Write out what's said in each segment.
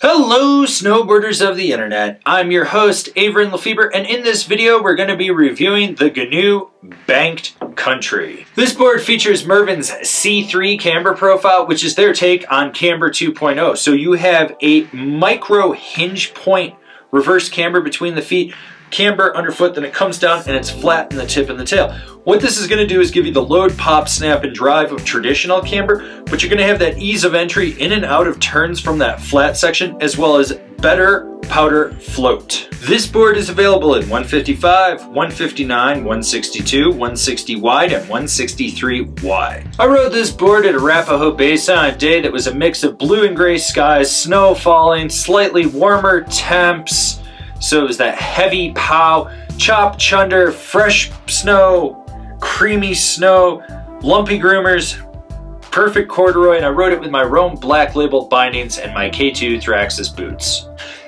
Hello snowboarders of the internet, I'm your host Avran LeFeber, and in this video we're going to be reviewing the GNU Banked Country. This board features Mervin's C3 Camber Profile, which is their take on Camber 2.0. So you have a micro hinge point reverse camber between the feet, camber underfoot, then it comes down and it's flat in the tip and the tail. What this is going to do is give you the load, pop, snap, and drive of traditional camber, but you're going to have that ease of entry in and out of turns from that flat section, as well as better powder float. This board is available in 155, 159, 162, 160 wide, and 163 wide. I rode this board at Arapahoe Basin on a day that was a mix of blue and gray skies, snow falling, slightly warmer temps. So it was that heavy pow, chop chunder, fresh snow, creamy snow, lumpy groomers, perfect corduroy, and I rode it with my Rome Black Label bindings and my K2 Thraxis boots.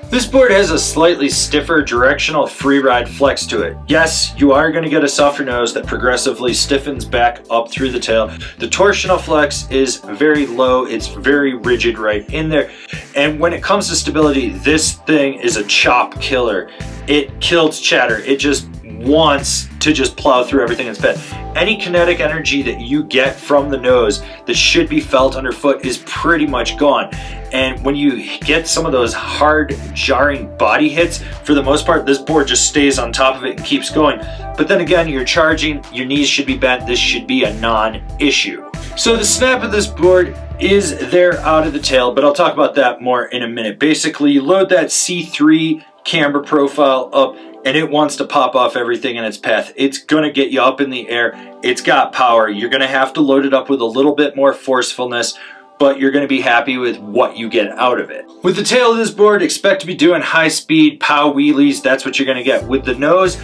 This board has a slightly stiffer directional freeride flex to it. Yes, you are going to get a softer nose that progressively stiffens back up through the tail. The torsional flex is very low, it's very rigid right in there. And when it comes to stability, this thing is a chop killer. It kills chatter. It just wants to just plow through everything in its bed. Any kinetic energy that you get from the nose that should be felt underfoot is pretty much gone. And when you get some of those hard, jarring body hits, for the most part, this board just stays on top of it and keeps going. But then again, you're charging, your knees should be bent, this should be a non-issue. So the snap of this board is there out of the tail, but I'll talk about that more in a minute. Basically, you load that C3 Camber Profile up, and it wants to pop off everything in its path. It's gonna get you up in the air. It's got power. You're gonna have to load it up with a little bit more forcefulness, but you're gonna be happy with what you get out of it. With the tail of this board, expect to be doing high speed pow wheelies. That's what you're gonna get. With the nose,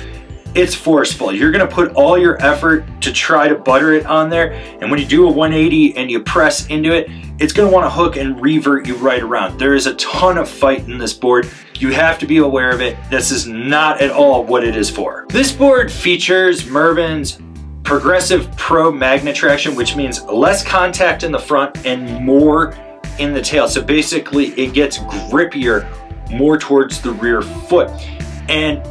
it's forceful. You're gonna put all your effort to try to butter it on there, and when you do a 180 and you press into it, it's gonna wanna hook and revert you right around. There is a ton of fight in this board. You have to be aware of it. This is not at all what it is for. This board features Mervin's Progressive Pro Magna Traction, which means less contact in the front and more in the tail. So basically it gets grippier more towards the rear foot. And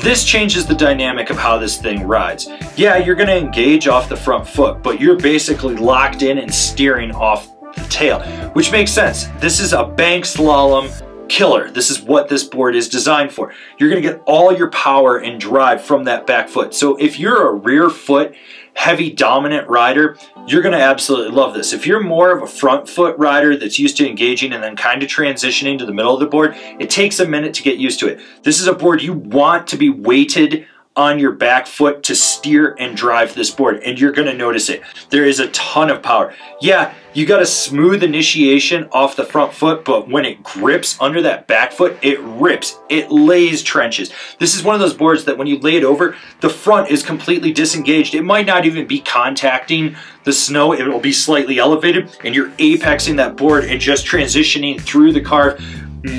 this changes the dynamic of how this thing rides. Yeah, you're gonna engage off the front foot, but you're basically locked in and steering off the tail, which makes sense. This is a bank slalom killer. This is what this board is designed for. You're gonna get all your power and drive from that back foot. So if you're a rear foot heavy dominant rider, you're gonna absolutely love this. If you're more of a front foot rider that's used to engaging and then kind of transitioning to the middle of the board, it takes a minute to get used to it. This is a board you want to be weighted on your back foot to steer and drive this board, and you're gonna notice it. There is a ton of power. Yeah, you got a smooth initiation off the front foot, but when it grips under that back foot, it rips, it lays trenches. This is one of those boards that when you lay it over, the front is completely disengaged. It might not even be contacting the snow, it will be slightly elevated, and you're apexing that board and just transitioning through the carve,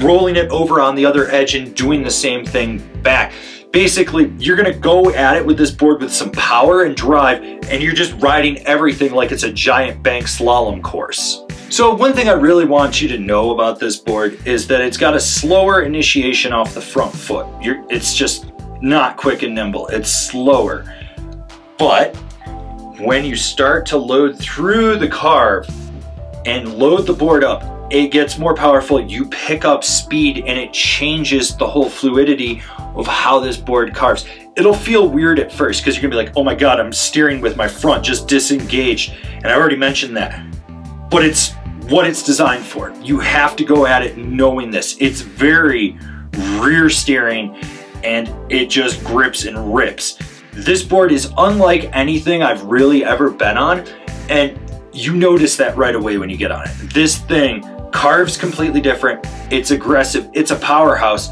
rolling it over on the other edge and doing the same thing back. Basically, you're gonna go at it with this board with some power and drive, and you're just riding everything like it's a giant bank slalom course. So one thing I really want you to know about this board is that it's got a slower initiation off the front foot. It's just not quick and nimble, it's slower. But when you start to load through the carve and load the board up, it gets more powerful, you pick up speed, and it changes the whole fluidity of how this board carves. It'll feel weird at first because you're gonna be like, oh my God, I'm steering with my front just disengaged. And I already mentioned that, but it's what it's designed for. You have to go at it knowing this. It's very rear steering and it just grips and rips. This board is unlike anything I've really ever been on, and you notice that right away when you get on it. This thing carves completely different, it's aggressive, it's a powerhouse,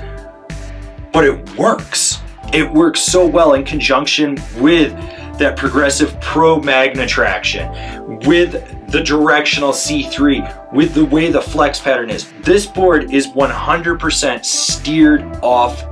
but it works. It works so well in conjunction with that Progressive Pro Magna Traction, with the directional C3, with the way the flex pattern is. This board is 100% steered off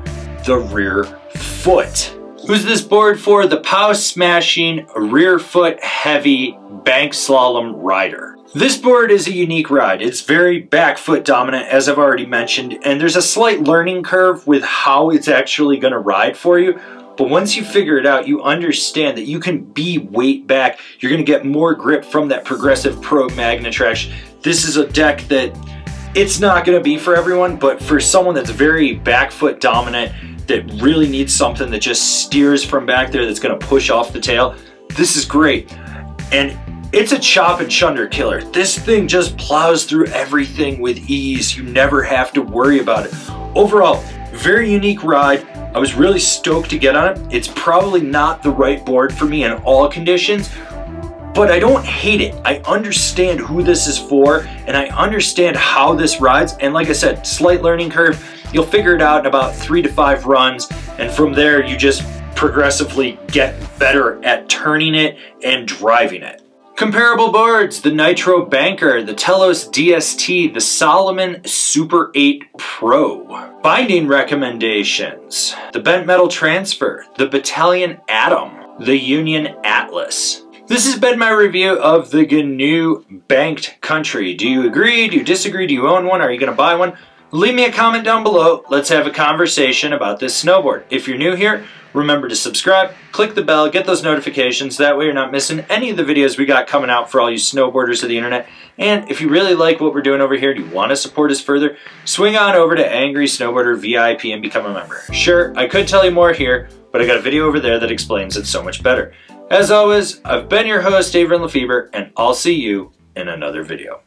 the rear foot. Who's this board for? The pow smashing, rear foot heavy bank slalom rider. This board is a unique ride. It's very back foot dominant, as I've already mentioned, and there's a slight learning curve with how it's actually going to ride for you. But once you figure it out, you understand that you can be weight back. You're going to get more grip from that Progressive Pro Magna Traction. This is a deck that it's not going to be for everyone, but for someone that's very back foot dominant, that really needs something that just steers from back there, that's going to push off the tail, this is great. And it's a chop and chunder killer. This thing just plows through everything with ease. You never have to worry about it. Overall, very unique ride. I was really stoked to get on it. It's probably not the right board for me in all conditions, but I don't hate it. I understand who this is for, and I understand how this rides. And like I said, slight learning curve. You'll figure it out in about 3 to 5 runs, and from there you just progressively get better at turning it and driving it. Comparable boards: the Nitro Banker, the Telos DST, the Solomon Super 8 Pro. Binding recommendations: the Bent Metal Transfer, the Battalion Atom, the Union Atlas. This has been my review of the GNU Banked Country. Do you agree? Do you disagree? Do you own one? Are you going to buy one? Leave me a comment down below. Let's have a conversation about this snowboard. If you're new here, remember to subscribe, click the bell, get those notifications. That way you're not missing any of the videos we got coming out for all you snowboarders of the internet. And if you really like what we're doing over here and you want to support us further, swing on over to Angry Snowboarder VIP and become a member. Sure, I could tell you more here, but I got a video over there that explains it so much better. As always, I've been your host, Avran LeFeber, and I'll see you in another video.